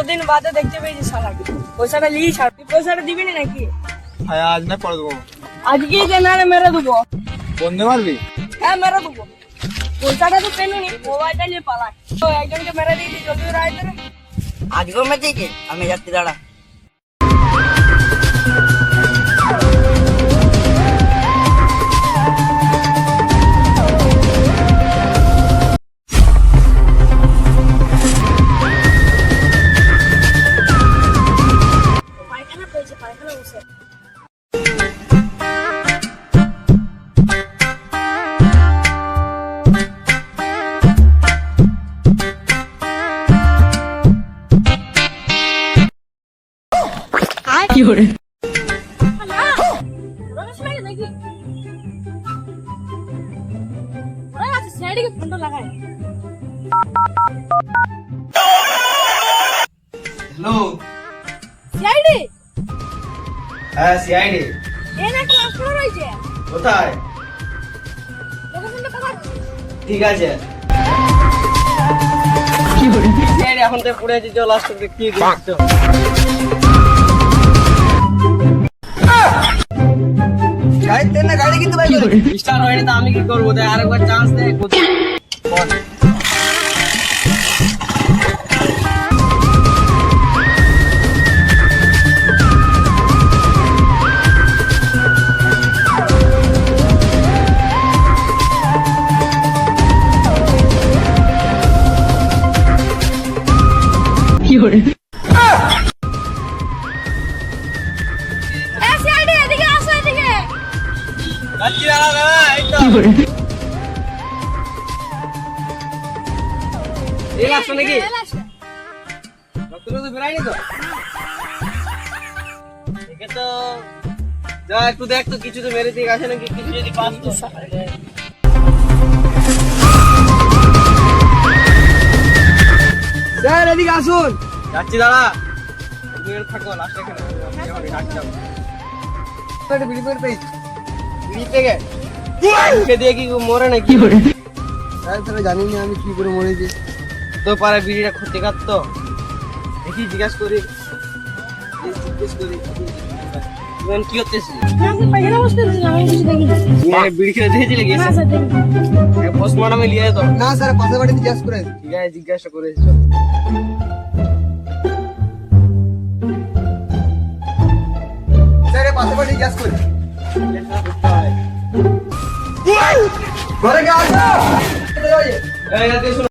কতদিন বাদে দেখতে পেয়েছি শালাকে। পয়সাটা নিয়ে ছাড়, তুই পয়সাটা দিবি না নাকি? ভাই আজ না পরে দেবো। আজকেই দে, নাহলে মেরে দেবো। বন্ধে মারবি? হ্যাঁ মেরে দেবো। পয়সাটা তো পেলুনি, মোবাইলটা নিয়ে পালায়। তো একজনকে মেরে দিয়েছি, জলদি করে আয় তোরা। আজকেও মেরে দিয়েছে? আমি যাচ্ছি, দাঁড়া। পায়খানা পেয়েছে, পায়খানা বসে। কি করে হ্যালো। সিআইডি হ্যাঁ সিআইডি। এ না ক্লাস করে রয়েছে, কোথায়? লোকেশনটা পাঠাও। ঠিক আছে। কি করে সিআইডি এখন তো পড়ে আছে, চল লাস্ট দেখি দেখছো। গাড়ি তেল না, গাড়ি কিন্তু কি করে স্টার্ট হয়নি তো আমি কি করবো? দেখ আরেকবার চান্স দে। কি করে এ সিআইডি এদিকে আসো, এদিকে। যাচ্ছি, দাঁড়া দাঁড়া, এই তো। কি করে এই লাস্ট নাকি? এ লাস্ট। রক্ত তো বেরায়নি তো? দেখে তো যা, একটু দেখ তো কিছু তো মেরে দিয়ে গেছে নাকি, কিছু যদি পাস তো। স্যার এদিকে আসুন। যাচ্ছি, দাঁড়া। তুমি থাকো লাস্ট এখানে, আমি ডাকছি যাবো। একটা বিড়ি পেয়ে পেয়েছি, বিড়ি পেয়ে মুখে দিয়ে কি মরে নাকি? কি করে স্যার তাহলে জানি না আমি কি করে মরেছি। তো পারে বিড়িটা ক্ষতিকার তো, দেখি জিজ্ঞাসা করি। জিজ্ঞেস করি তুমি কি হতেছি? পায়খানা বসতে আমি কিছু দেখিনি। বিড়ি খেয়ে দিয়েছিলে গেছে? না স্যার দেখিনি। পোস্টমর্টমে নিয়ে যেত না স্যার পাশের বাড়িতে জিজ্ঞাসা করে। ঠিক আছে, জিজ্ঞাসা করেছি। স্যার পাশের বাড়িতে জিজ্ঞাসা করে। ঘরে কে আসো? এই রাতে শোনো।